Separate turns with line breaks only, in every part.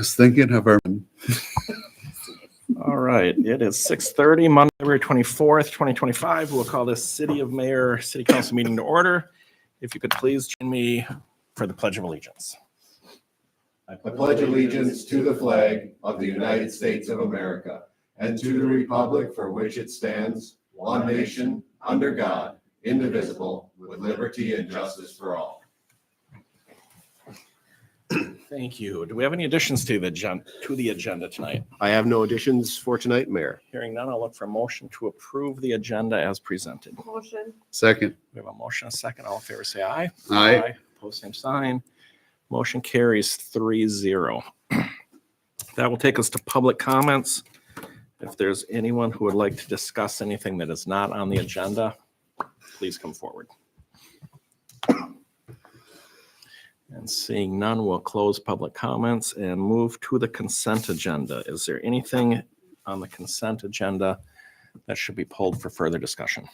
was thinking of our.
All right, it is 6:30, Monday, February 24th, 2025. We'll call this City of Mayor City Council meeting to order. If you could please join me for the Pledge of Allegiance.
I pledge allegiance to the flag of the United States of America and to the republic for which it stands, one nation, under God, indivisible, with liberty and justice for all.
Thank you. Do we have any additions to the agenda tonight?
I have no additions for tonight, Mayor.
Hearing none, I'll look for a motion to approve the agenda as presented.
Motion.
Second.
We have a motion, a second. All in favor, say aye.
Aye.
Opposed, same sign. Motion carries 3-0. That will take us to public comments. If there's anyone who would like to discuss anything that is not on the agenda, please come forward. And seeing none, we'll close public comments and move to the consent agenda. Is there anything on the consent agenda that should be pulled for further discussion?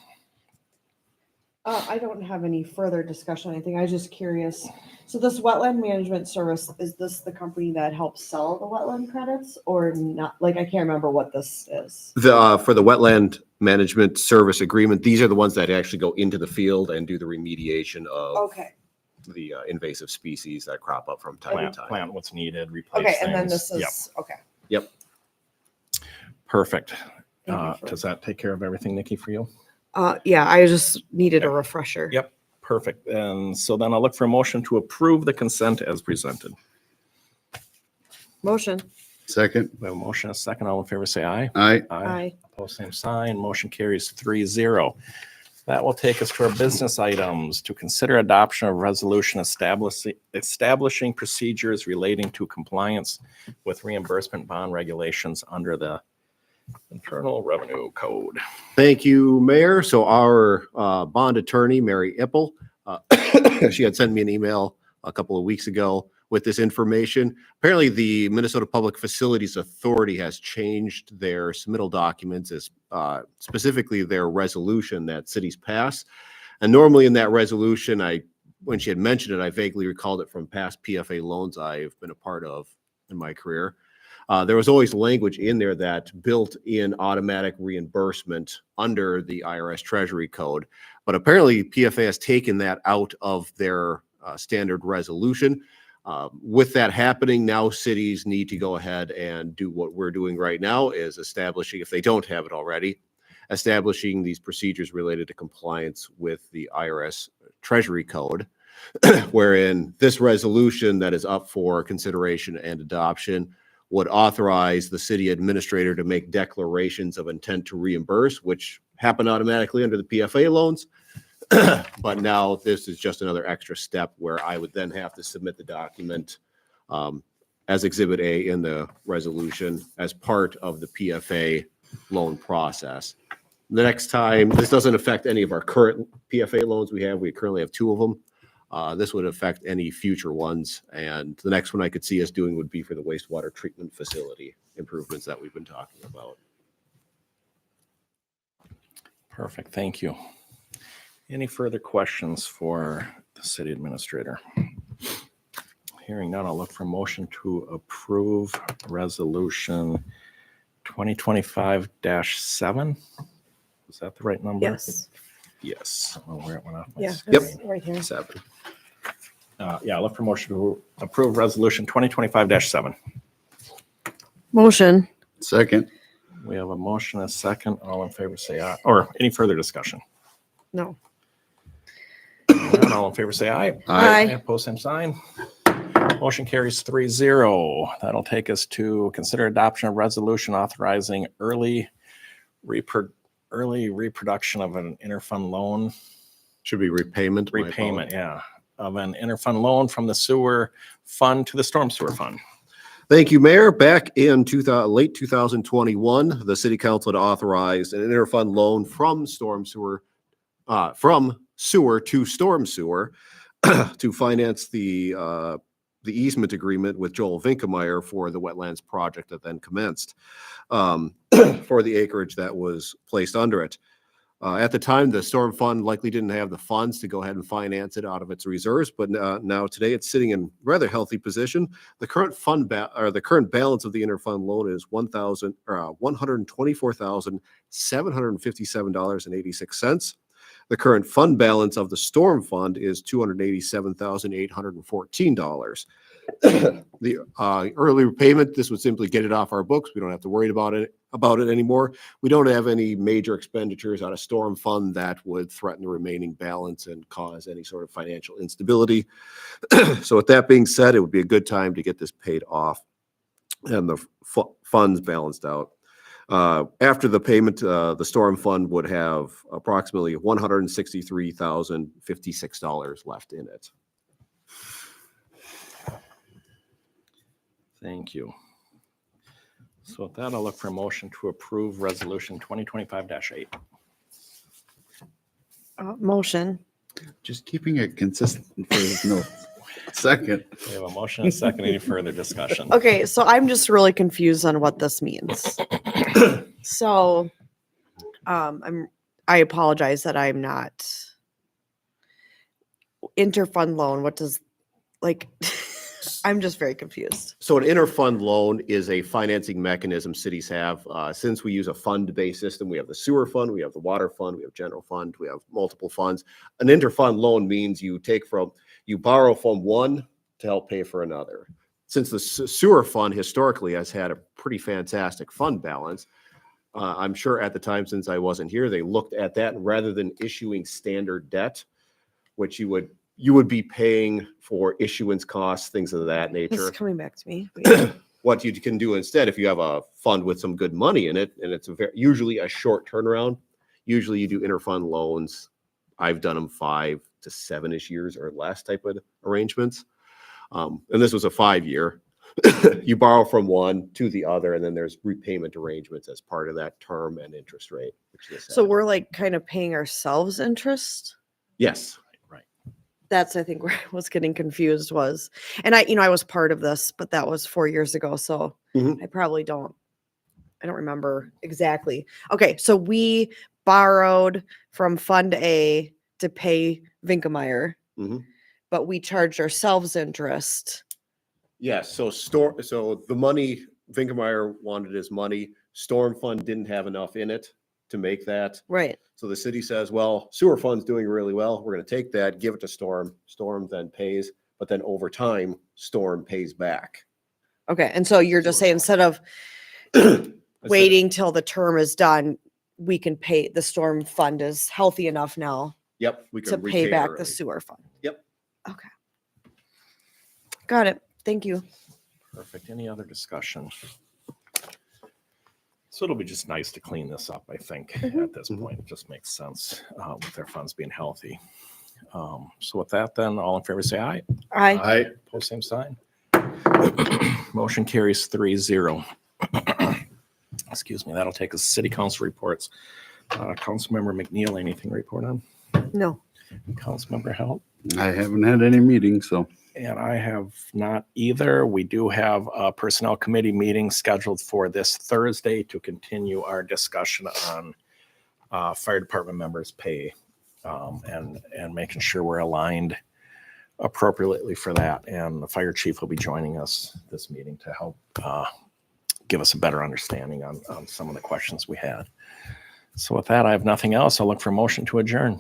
I don't have any further discussion. I think I was just curious. So this wetland management service, is this the company that helps sell the wetland credits or not? Like, I can't remember what this is.
For the wetland management service agreement, these are the ones that actually go into the field and do the remediation of
Okay.
the invasive species that crop up from time to time.
Plant what's needed, replace
Okay. And then
things.
this is,
Yep.
okay.
Yep.
Perfect.
Thank you
Does that take care of everything, Nikki, for you?
Yeah, I just needed a refresher.
Yep. Perfect. And so then I'll look for a motion to approve the consent as presented.
Motion.
Second.
We have a motion, a second. All in favor, say aye.
Aye.
Aye.
Opposed, same sign. Motion carries 3-0. That will take us to our business items. To consider adoption of resolution establishing procedures relating to compliance with reimbursement bond regulations under the Internal Revenue Code.
Thank you, Mayor. So our bond attorney, Mary Ipple, she had sent me an email a couple of weeks ago with this information. Apparently, the Minnesota Public Facilities Authority has changed their submittal documents, as specifically their resolution that cities pass. And normally in that resolution, when she had mentioned it, I vaguely recalled it from past PFA loans I've been a part of in my career. There was always language in there that built in automatic reimbursement under the IRS Treasury Code. But apparently PFA has taken that out of their standard resolution. With that happening, now cities need to go ahead and do what we're doing right now, is establishing, if they don't have it already, establishing these procedures related to compliance with the IRS Treasury Code, wherein this resolution that is up for consideration and adoption would authorize the city administrator to make declarations of intent to reimburse, which happen automatically under the PFA loans. But now this is just another extra step where I would then have to submit the document as Exhibit A in the resolution as part of the PFA loan process. The next time, this doesn't affect any of our current PFA loans we have. We currently have 2 of them. This would affect any future ones. And the next one I could see us doing would be for the wastewater treatment facility improvements that we've been talking about.
Perfect. Thank you. Any further questions for the city administrator? Hearing none, I'll look for a motion to approve resolution 2025-7. Is that the right number?
Yes.
Yes. Oh, where it went off my
Yeah.
screen.
It's right here.
7.
Yeah, I'll look for a motion to approve resolution 2025-7.
Motion.
Second.
We have a motion, a second. All in favor, say aye. Or any further discussion?
No.
None, all in favor, say aye.
Aye.
Opposed, same sign. Motion carries 3-0. That'll take us to consider adoption of resolution authorizing early reproduction of an interfund loan.
Should be repayment. my
Repayment,
apologies.
yeah, of an interfund loan from the sewer fund to the storm sewer fund.
Thank you, Mayor. Back in late 2021, the city council had authorized an interfund loan from sewer to storm sewer to finance the easement agreement with Joel Vinkemeyer for the wetlands project that then commenced for the acreage that was placed under it. At the time, the storm fund likely didn't have the funds to go ahead and finance it out of its reserves, but now today it's sitting in rather healthy position. The current the current balance of the interfund loan is $124,757.86. The current fund balance of the storm fund is $287,814. The early repayment, this would simply get it off our books. We don't have to worry about it anymore. We don't have any major expenditures out of storm fund that would threaten the remaining balance and cause any sort of financial instability. So with that being said, it would be a good time to get this paid off and the funds balanced out. After the payment, the storm fund would have approximately $163,056 left in it.
Thank you. So with that, I'll look for a motion to approve resolution 2025-8.
Motion.
Just keeping it consistent for no second.
We have a motion and a second. Any further discussion?
Okay, so I'm just really confused on what this means. So, I apologize that I'm not interfund loan. What does I'm just very confused.
So an interfund loan is a financing mechanism cities have. Since we use a fund-based system, we have the sewer fund, we have the water fund, we have general fund, we have multiple funds. An interfund loan means you borrow from one to help pay for another. Since the sewer fund historically has had a pretty fantastic fund balance, I'm sure at the time, since I wasn't here, they looked at that, and rather than issuing standard debt, which you would be paying for issuance costs, things of that
This
nature.
is coming back to me.
What you can do instead, if you have a fund with some good money in it, and it's usually a short turnaround, usually you do interfund loans. I've done them 5 to 7-ish years or less type of arrangements. And this was a 5-year. You borrow from one to the other, and then there's repayment arrangements as part of that term and interest rate.
So we're kind of paying ourselves interest.
Yes.
That's I think where I was getting confused was, and I was part of this, but that was 4 years ago, so
Mhm.
I don't remember exactly. Okay, so we borrowed from Fund A to pay Vinkemeyer,
Mhm.
but we charged ourselves interest.
Yes. So the money Vinkemeyer wanted his money. Storm fund didn't have enough in it to make that.
Right.
So the city says, well, sewer fund's doing really well. We're going to take that, give it to Storm. Storm then pays, but then over time, Storm pays back.
Okay, and so you're just saying instead of waiting till the term is done, we can pay, the storm fund is healthy enough now
Yep. We
to
can
pay
repay
back
early.
the sewer fund.
Yep.
Okay. Got it. Thank you.
Perfect. Any other discussion? So it'll be just nice to clean this up, I think, at this point. It just makes sense with their funds being healthy. So with that, then, all in favor, say aye.
Aye.
Post same sign. Motion carries 3-0. Excuse me. That'll take us to city council reports. Councilmember McNeil, anything to report on?
No.
Councilmember Halt?
I haven't had any meetings, so
And I have not either. We do have a personnel committee meeting scheduled for this Thursday to continue our discussion on fire department members' pay and making sure we're aligned appropriately for that. And the fire chief will be joining us this meeting to help give us a better understanding on some of the questions we had. So with that, I have nothing else. I'll look for a motion to adjourn.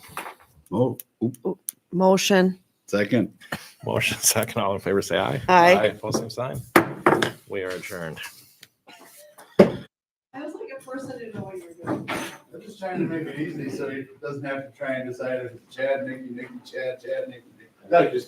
Motion.
second.
Motion second. All in favor, say aye.
Aye.
Post same sign. We are adjourned.
I was like, at first I didn't know what you were doing.
I'm just trying to make it easy so he doesn't have to try and decide if it's Chad, Nikki, Chad, Nikki. Nikki. I gotta just